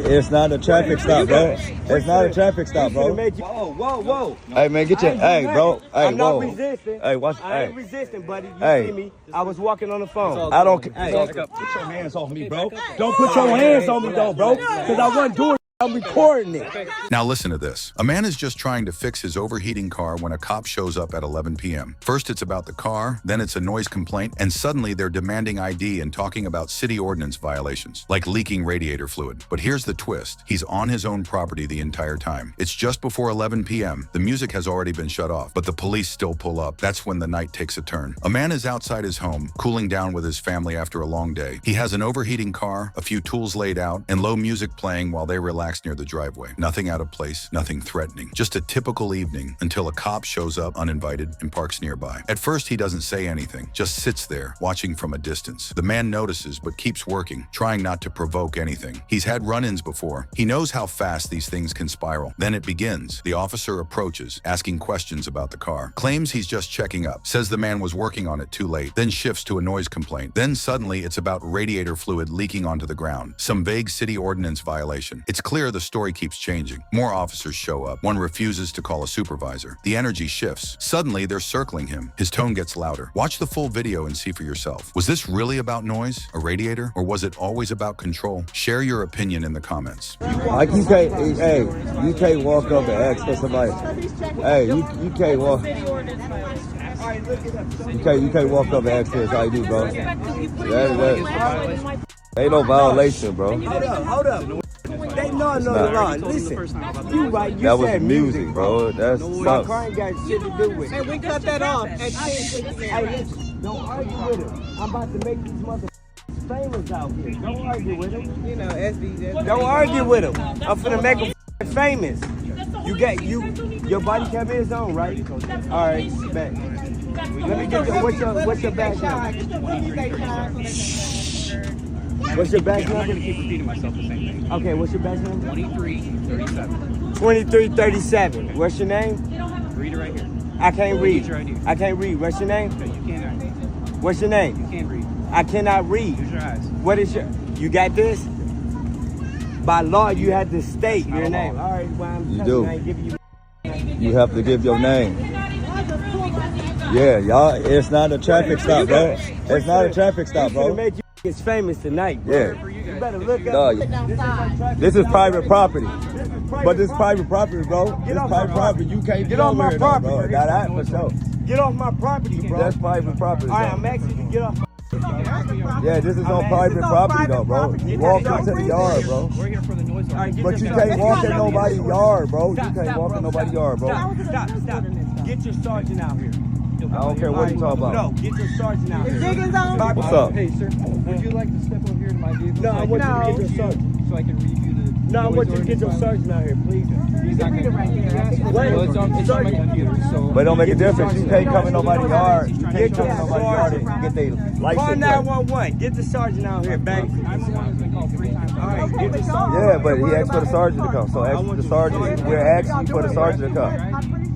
It's not a traffic stop, bro. It's not a traffic stop, bro. Whoa. Hey, man, get your, hey, bro. Hey, I'm not resisting. Hey, watch, I ain't hey. resisting, buddy. You Hey. see me. I was walking on the phone. I don't, Hey, put your hands off me, bro. Don't put your hands on me, though, bro. Because I wasn't doing it. I'm recording it. Now listen to this. A man is just trying to fix his overheating car when a cop shows up at 11 p.m. First it's about the car, then it's a noise complaint, and suddenly they're demanding ID and talking about city ordinance violations, like leaking radiator fluid. But here's the twist. He's on his own property the entire time. It's just before 11 p.m. The music has already been shut off, but the police still pull up. That's when the night takes a turn. A man is outside his home, cooling down with his family after a long day. He has an overheating car, a few tools laid out, and low music playing while they relax near the driveway. Nothing out of place, nothing threatening. Just a typical evening until a cop shows up uninvited and parks nearby. At first, he doesn't say anything, just sits there, watching from a distance. The man notices but keeps working, trying not to provoke anything. He's had run-ins before. He knows how fast these things can spiral. Then it begins. The officer approaches, asking questions about the car. Claims he's just checking up. Says the man was working on it too late. Then shifts to a noise complaint. Then suddenly it's about radiator fluid leaking onto the ground. Some vague city ordinance violation. It's clear the story keeps changing. More officers show up. One refuses to call a supervisor. The energy shifts. Suddenly, they're circling him. His tone gets louder. Watch the full video and see for yourself. Was this really about noise, a radiator, or was it always about control? Share your opinion in the comments. Like you can't walk up and ask for somebody. Hey, you can't walk. You can't walk up and ask for his ID, bro. That ain't no violation, bro. Hold up. They know the law. Listen, you right. You that was said music, bro. That's my car ain't got shit to do with it. And we cut that off. Hey, listen, don't argue with him. I'm about to make these motherfuckers famous out here. Don't argue with him. You know, SD. Don't argue with him. I'm finna make him famous. Your body cam is on, right? All right, back. Let me get what's your back number? What's your back number? I'm not going to keep repeating myself the same thing. Okay, what's your back number? 2337. 2337. What's your name? Read it right here. I can't read. Use your ID. I can't read. What's your name? No, you can't read. What's your name? You can't read. I cannot read. Use your eyes. What is your? You got this? By law, you have to state your name. All right, well, I'm You telling do. you, I ain't giving you. You have to give your name. Yeah, y'all. It's not a traffic stop, bro. It's not a traffic stop, We're gonna bro. make you it's famous tonight, bro. Yeah. You better look Dog, up. this is private property. But this private property, bro. This off private my property. You can't Get get off over my here, though, property. bro. Now that for sure. Get off my property, bro. That's private property. All right, though. I'm asking you to get off. Yeah, this is on private property, though, bro. You walk into the yard, bro. We're here for the noise. But you can't walk in nobody's yard, bro. You can't walk in nobody's yard, bro. Stop. Get your sergeant out here. I don't care what you talking about. No, get your sergeant out here. Diggins on? What's up? Hey, sir, would you like to step over here to my vehicle? No, I want you to get your sergeant. So I can read you the. No, I want you to get your sergeant out here, please. He's not going to right there. Well, it's on my computer, so. But it don't make a difference. You can't come in nobody's yard. You Get can't come your in nobody's yard and sergeant. get their Call license. 911. Get the sergeant out here, baby. I'm the one who's been called 3 times. All right, get the sergeant. Yeah, but he asked for the sergeant to come. So ask the sergeant. We're asking for the sergeant to come.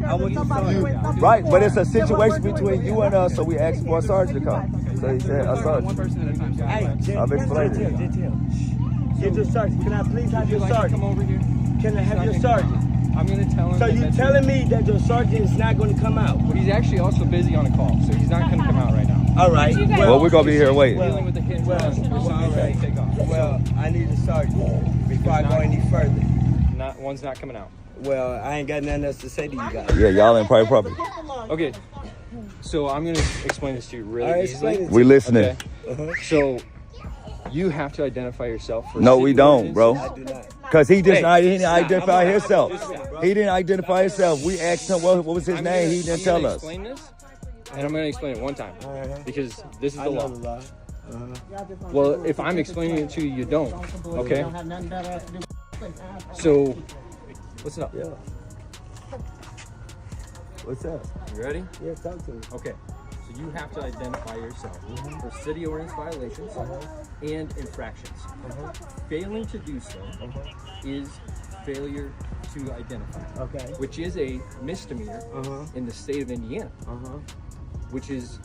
I want the sergeant. Right, but it's a situation between you and us, so we asked for a sergeant to come. So he said a One sergeant. person at a time. Hey, I've explained it. Get your sergeant. Can I please have Would you your like to come sergeant? over here? Can I have your sergeant? I'm going to tell him. So that you that's telling me that your sergeant is not going to come out? But he's actually also busy on a call, so he's not going to come out right now. All right. Well, we're going to be here waiting. Dealing with the hit and run. There's somebody ready to take off. Well, I need a sergeant before I go any further. One's not coming out. Well, I ain't got nothing else to say to you guys. Yeah, y'all in private property. Okay, so I'm going to explain this to you really All right, easily. explain it. We listening. Okay. So you have to identify yourself first. No, we don't, bro. I do not. Because he didn't Hey, identify stop. himself. He didn't identify himself. We asked him what was his name. He didn't tell us. I'm going to explain this, and I'm going to explain it one time, because this is I the know law. the law. Well, if I'm explaining it to you, you don't. Okay? So, what's up? Yeah. What's up? You ready? Yeah, talk to me. Okay. So you have to identify yourself for city ordinance violations and infractions. Failing to do so is failure to identify, Okay. which is a misdemeanor in the state of Indiana, which is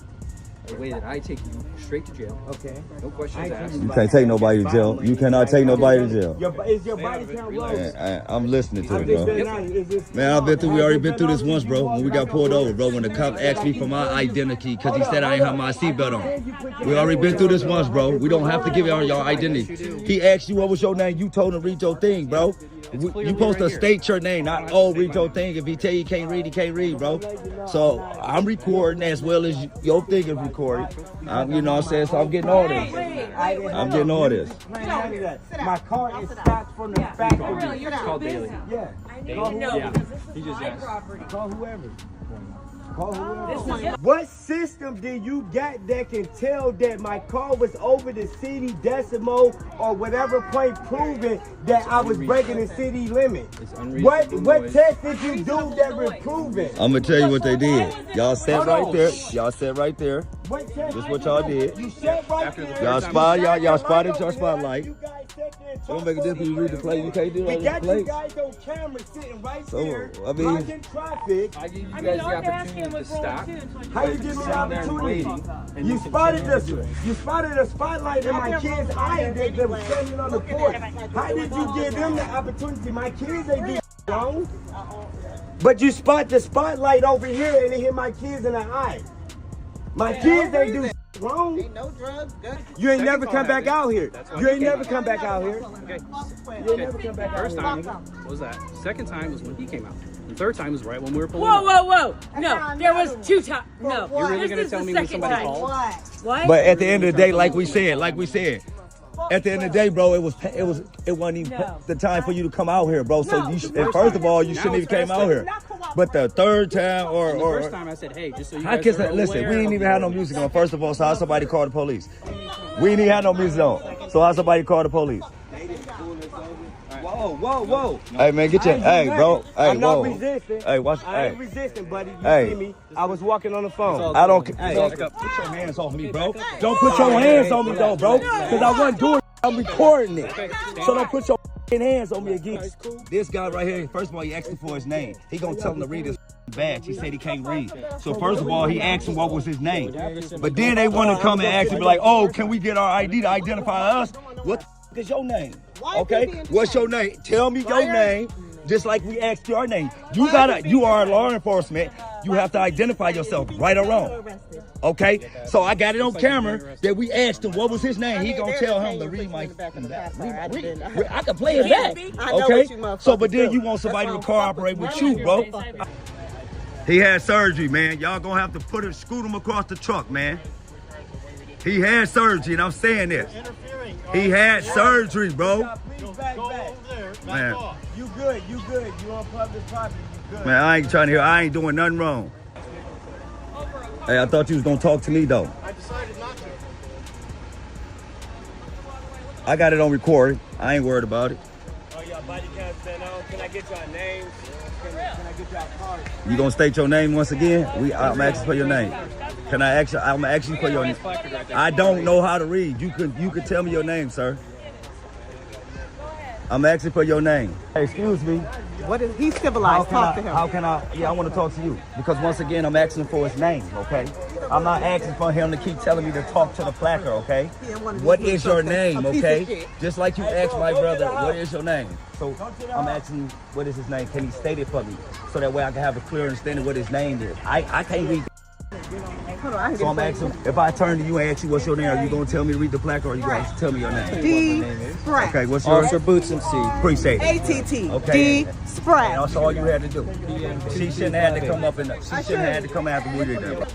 a way that I take you straight to jail. Okay. No questions asked. You can't take nobody to jail. You cannot take nobody to jail. Is your body count low? Man, I'm listening to I'm it, just bro. saying, is this- Man, we already been through this once, bro. When we got pulled over, bro. When the cop asked me for my identity because he said I ain't have my seatbelt on. We already been through this once, bro. We don't have to give y'all your identity. He asked you what was your name. You told him read your thing, bro. You supposed to state your name, not read your thing. If he tell you can't read, he can't read, bro. So I'm recording as well as your thing is recorded. You know what I'm saying? So I'm getting all this. I'm getting all this. My car is stopped from the factory. It's called Bailey. Yeah. Yeah. He just asked. Call whoever. What system do you got that can tell that my car was over the city decimal or whatever point proving that I was breaking the city limit? What test did you do that was proven? I'm gonna tell you what they did. Y'all sat right there. Y'all sat right there. What test This what y'all did. You sat right there. Y'all spotted your spotlight. You guys sat there and Don't make a difference. You read the plate. You can't do We it on got the you plate. guys on camera sitting right So, there, I mean- blocking traffic. I give you guys the opportunity to stop. How you give me the Sitting there and opportunity? waiting, and You can spotted continue this. to do it. You spotted a spotlight in my kids' eye that was standing on the porch. How did you give them the opportunity? My kids ain't do wrong. But you spot the spotlight over here and it hit my kids in the eye. My kids ain't do wrong. Ain't no drugs, good. You ain't never come back out here. You ain't never come back out here. Okay. You ain't never come back out First here. time, what was that? Second time was when he came out. The third time was right when we were pulling Whoa, up. whoa, whoa! No, there was 2 times. No, You're really this gonna is tell the me when second somebody time. called? What? But at the end of the day, like we said, at the end of the day, bro, it wasn't even No. the time for you to come out here, bro. So and first of all, you shouldn't even came out here. But the third time The first time I said, hey, just so you how guys can are listen? aware We didn't of even the have no music on. First of all, so how somebody call the police? We didn't even have no music on. So how somebody call the police? Whoa. Hey man, get your bro. Hey, I'm whoa. not resisting. Hey, watch. I ain't Hey, resisting, buddy. You Hey. see me? I was walking on the phone. I don't. Hey, Put your hands off me, bro. Don't put your hands on me, though, bro. Because I wasn't doing it. I'm recording it. So don't put your hands on me again. This guy right here, first of all, he asked me for his name. He gonna tell him to read his badge. He said he can't read. So first of all, he asked him what was his name. But then they want to come and ask him like, oh, can we get our ID to identify us? What the is your name? Okay, what's your name? Tell me your name. Just like we asked your name. You are law enforcement. You have to identify yourself, right or wrong. Okay? So I got it on camera that we asked him what was his name. He gonna tell him to read my fucking back. I can play it back. Okay? So but then you want somebody to cooperate with you, bro. He had surgery, man. Y'all gonna have to scoot him across the truck, man. He had surgery, and I'm saying this. He had surgery, bro. Man. You good. You on public property. You good. Man, I ain't trying to hear. I ain't doing nothing wrong. Hey, I thought you was gonna talk to me though. I decided not to. I got it on record. I ain't worried about it. Oh, y'all body cam stand on. Can I get y'all names? Can I get y'all cards? You gonna state your name once again? I'm asking for your name. Can I ask you? I'm asking for your name. I don't know how to read. You could tell me your name, sir. I'm asking for your name. Hey, excuse me. What is he's civilized? Talk to him. How can I? Yeah, I want to talk to you because once again, I'm asking for his name. Okay, I'm not asking for him to keep telling me to talk to the placard. Okay, what is your name? Okay, just like you asked my brother, what is your name? So I'm asking you, what is his name? Can he state it for me so that way I can have a clear understanding what his name is? I can't read. So I'm asking, if I turn to you and ask you what's your name, are you going to tell me to read the placard or are you going to tell me your name? D. Spratt. Okay, what's yours? Officer Boots and C. Appreciate it. ATT. Okay. D. Spratt. And that's all you had to do. She shouldn't have had to come up and she shouldn't have had to come after we did that.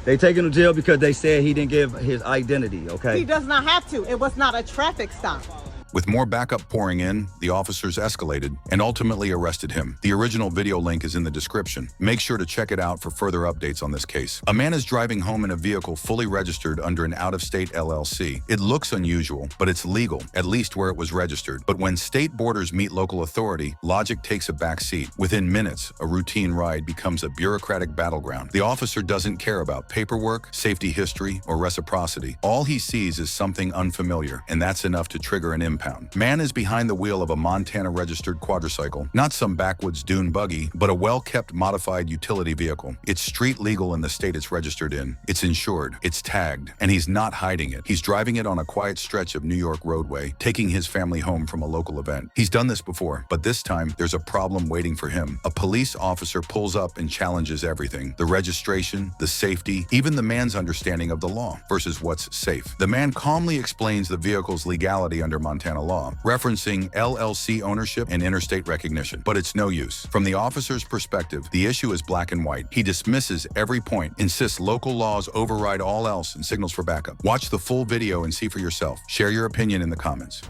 They taking him to jail because they said he didn't give his identity, okay? He does not have to. It was not a traffic stop. With more backup pouring in, the officers escalated and ultimately arrested him. The original video link is in the description. Make sure to check it out for further updates on this case. A man is driving home in a vehicle fully registered under an out-of-state LLC. It looks unusual, but it's legal, at least where it was registered. But when state borders meet local authority, logic takes a back seat. Within minutes, a routine ride becomes a bureaucratic battleground. The officer doesn't care about paperwork, safety history, or reciprocity. All he sees is something unfamiliar, and that's enough to trigger an impact. impound. Man is behind the wheel of a Montana-registered quadricycle, not some backwoods dune buggy, but a well-kept modified utility vehicle. It's street legal in the state it's registered in. It's insured, it's tagged, and he's not hiding it. He's driving it on a quiet stretch of New York roadway, taking his family home from a local event. He's done this before, but this time there's a problem waiting for him. A police officer pulls up and challenges everything: the registration, the safety, even the man's understanding of the law versus what's safe. The man calmly explains the vehicle's legality under Montana law, referencing LLC ownership and interstate recognition. But it's no use. From the officer's perspective, the issue is black and white. He dismisses every point, insists local laws override all else, and signals for backup. Watch the full video and see for yourself. Share your opinion in the comments.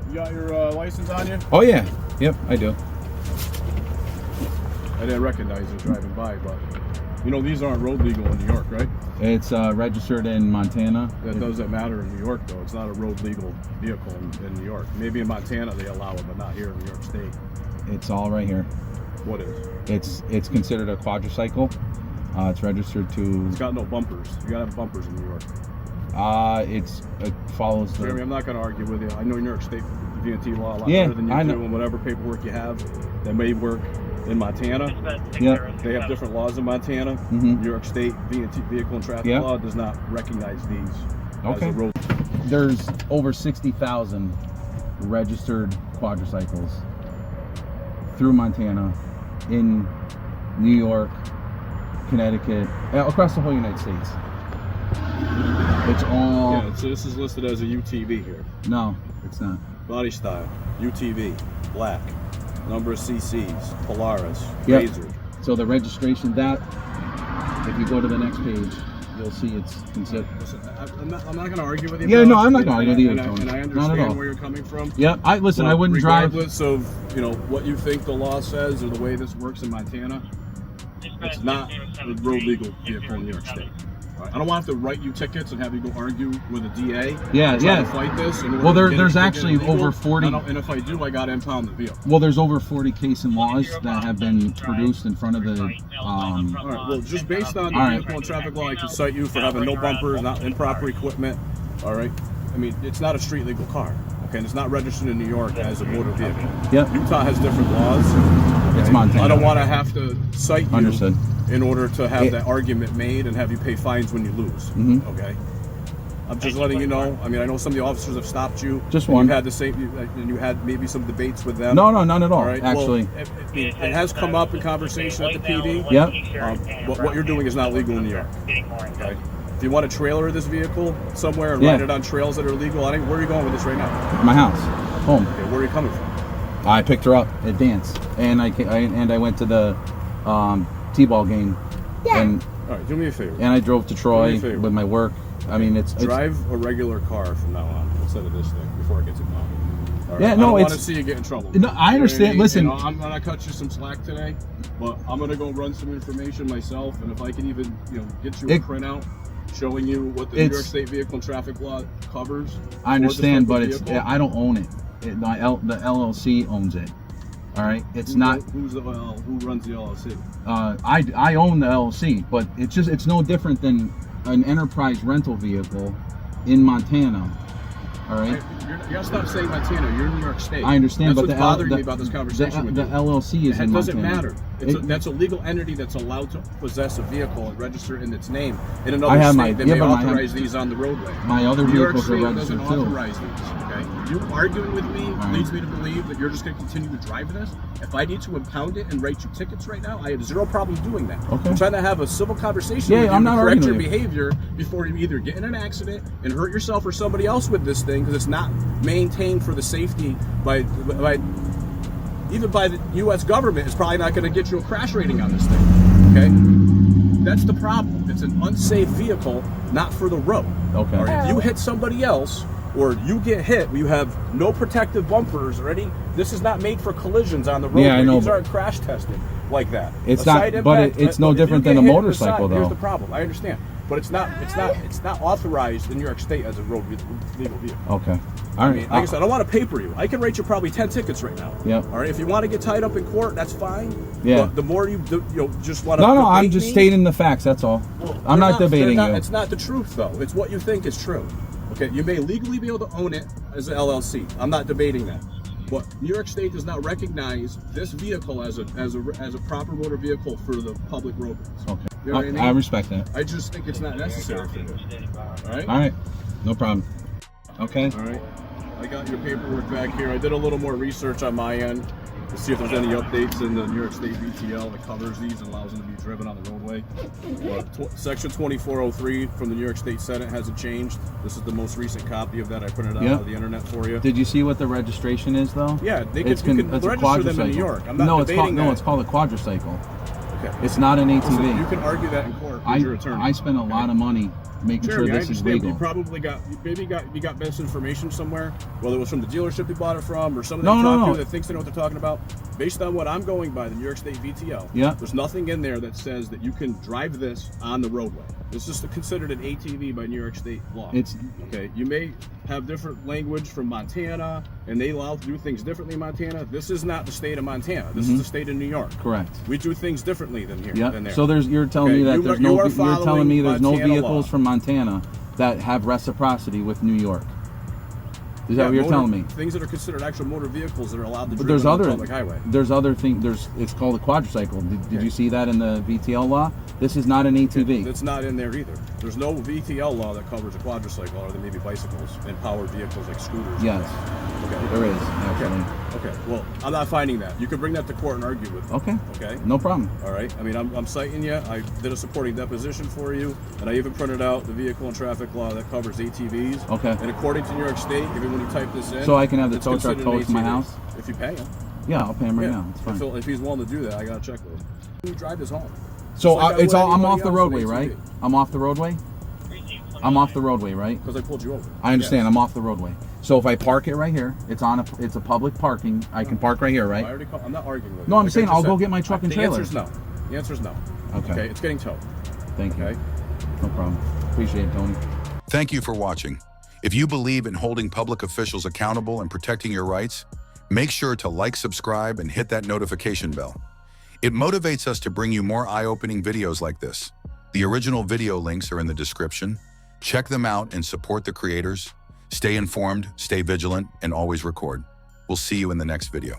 You got your license on you? Oh yeah, yep, I do. I didn't recognize you driving by, but you know these aren't road legal in New York, right? It's registered in Montana. That doesn't matter in New York, though. It's not a road legal vehicle in New York. Maybe in Montana they allow it, but not here in New York State. It's all right here. What is? It's considered a quadricycle. It's registered to. It's got no bumpers. You gotta have bumpers in New York. It follows the. Jeremy, I'm not gonna argue with you. I know New York State VNT law a lot Yeah, better than you I do, know. and whatever paperwork you have that may work in Montana. Yeah. They have different laws in Montana. Mhm. New York State VNT vehicle and traffic Yeah. law does not recognize these Okay. as a road. There's over 60,000 registered quadricycles through Montana, in New York, Connecticut, across the whole United States. It's all. Yeah, so this is listed as a UTV here. No, it's not. Body style, UTV, black. Number of CCs, Polaris, Yep. Razor. So the registration, that, if you go to the next page, you'll see it's considered. Listen, I'm not going to argue with you. Yeah, bro. no, I'm not gonna argue with you, And I Tony. Not at understand all. where you're coming from. Yep, I But I wouldn't drive. regardless of what you think the law says or the way this works in Montana, it's not a road legal vehicle in New York State. All right? I don't want to have to write you tickets and have you go argue with a DA. Yeah, and try yeah. to fight this. in order Well, to get there's it actually legal. over 40 And if I do, I got to impound the vehicle. Well, there's over 40 case and laws that have been produced in front of the. All right. Well, just based on the All right. vehicle and traffic law, I can cite you for having no bumpers, not improper equipment. All right. I mean, it's not a street legal car. Okay, and it's not registered in New York as a motor vehicle. Yep. Utah has different laws. It's okay? Montana. I don't want to have to cite you Understood. in order to have It- that argument made and have you pay fines when you lose. Mhm. Okay. I'm just letting you know. I mean, I know some of the officers have stopped you. Just and one. You had the same, and you had maybe some debates with them. No, none at all. All right. Actually. Well, it has come up in conversation at the PD. Yep. But what you're doing is not legal in New York. Okay. If you want to trailer this vehicle somewhere and Yeah. ride it on trails that are legal, where are you going with this right now? My house, home. Okay, where are you coming from? I picked her up at dance, and I went to the t-ball game, and All right, do me a favor. I drove to Troy Do me a favor. with my work. I mean, it's Drive a regular car from now on instead of this thing before it gets involved. All right? Yeah, I no, don't want to it's- see you get in trouble. No, I You know what understand. mean? Listen. You know, I'm gonna cut you some slack today, but I'm gonna go run some information myself, and if I can even get you a printout showing you what the New York State Vehicle and Traffic Law covers. I understand, but it's I don't own it. The LLC owns it. All right, it's not. Who runs the LLC? I own the LLC, but it's no different than an enterprise rental vehicle in Montana. All right. You gotta stop saying Montana. You're in New York State. I understand, That's but what's bothering me about this conversation with the you. LLC is in It doesn't Montana. matter. That's a legal entity that's allowed to possess a vehicle and register in its name. In I another have state, my- they yeah, may but I authorize these on the roadway. My other New York vehicles are State registered doesn't too. authorize these. Okay, you arguing with me leads me to believe that you're just going to continue to drive this. If I need to impound it and write you tickets right now, I have zero problem doing that. Okay. I'm trying to have a civil conversation Yeah, with you I'm to not correct your arguing with you. behavior before you either get in an accident and hurt yourself or somebody else with this thing, because it's not maintained for the safety by even by the U.S. government. Is probably not going to get you a crash rating on this thing. Okay, that's the problem. It's an unsafe vehicle, not for the road. Okay. Or if you hit somebody else, or you get hit, you have no protective bumpers or any. This is not made for collisions on the road. Yeah, I know, These but- aren't crash tested like that. It's A not- side but impact, it's no if you different get than a hit in the motorcycle, side, Here's though. the problem. I understand, but it's not authorized in New York State as a road legal vehicle. Okay. All I right. mean, like I said, I don't want to paper you. I can rate you probably 10 tickets right now. Yep. All right. If you want to get tied up in court, that's fine. Yeah. But the more you just want to. No, I'm just stating the facts. That's all. I'm not debating you. It's not the truth, though. It's what you think is true. Okay, you may legally be able to own it as an LLC. I'm not debating that. But New York State does not recognize this vehicle as a proper motor vehicle for the public roadways. Okay. You know what I mean? I respect that. I just think it's not necessary for you. All right? All right. No problem. Okay. All right. I got your paperwork back here. I did a little more research on my end to see if there's any updates in the New York State VTL that covers these and allows them to be driven on the roadway. Section 2403 from the New York State Senate hasn't changed. This is the most recent copy of that. I printed out on the internet for you. Did you see what the registration is, though? Yeah, you can it's register them in New York. I'm not debating that. No, it's called a quadricycle. Okay. It's not an ATV. Listen, you can argue that in court with your attorney. I spent a lot of money making sure this is legal. You probably got misinformation somewhere, whether it was from the dealership you bought it from or someone that thinks they know what they're talking about. Based on what I'm going by, the New York State VTL, there's nothing in there that says that you can drive this on the roadway. This is considered an ATV by New York State law. Okay. You may have different language from Montana, and they allow to do things differently in Montana. This is not the state of Montana. This is the state of New York. Correct. We do things differently than here. Yeah. Than there. So you're telling me that there's no vehicles from Montana that have reciprocity with New York. Is that what you're telling me? Things that are considered actual motor vehicles that are allowed to drive on the public highway. There's other things. It's called a quadricycle. Did you see that in the VTL law? This is not an ATV. It's not in there either. There's no VTL law that covers a quadricycle, other than maybe bicycles and powered vehicles like scooters. Yes. Okay. There is, actually. Okay. Well, I'm not finding that. You can bring that to court and argue with me. Okay. Okay. No problem. All right. I mean, I'm citing you. I did a supporting deposition for you, and I even printed out the vehicle and traffic law that covers ATVs. Okay. And according to New York State, even when you type this in, so I can have the tow truck towed to my house? If you pay him. Yeah, I'll pay him right now. It's fine. If he's willing to do that, I got a checklist. You drive this home. So I'm off the roadway, right? I'm off the roadway? I'm off the roadway, right? Because I pulled you over. I understand. Yes. I'm off the roadway. So if I park it right here, it's a public parking. I can park right here, right? I'm not arguing with you. No, I'm saying I'll go get my truck and trailer. The answer's no. The answer's no. Okay. It's getting towed. Thank you. No problem. Appreciate it, Tony. Thank you for watching. If you believe in holding public officials accountable and protecting your rights, make sure to like, subscribe, and hit that notification bell. It motivates us to bring you more eye-opening videos like this. The original video links are in the description. Check them out and support the creators. Stay informed, stay vigilant, and always record. We'll see you in the next video.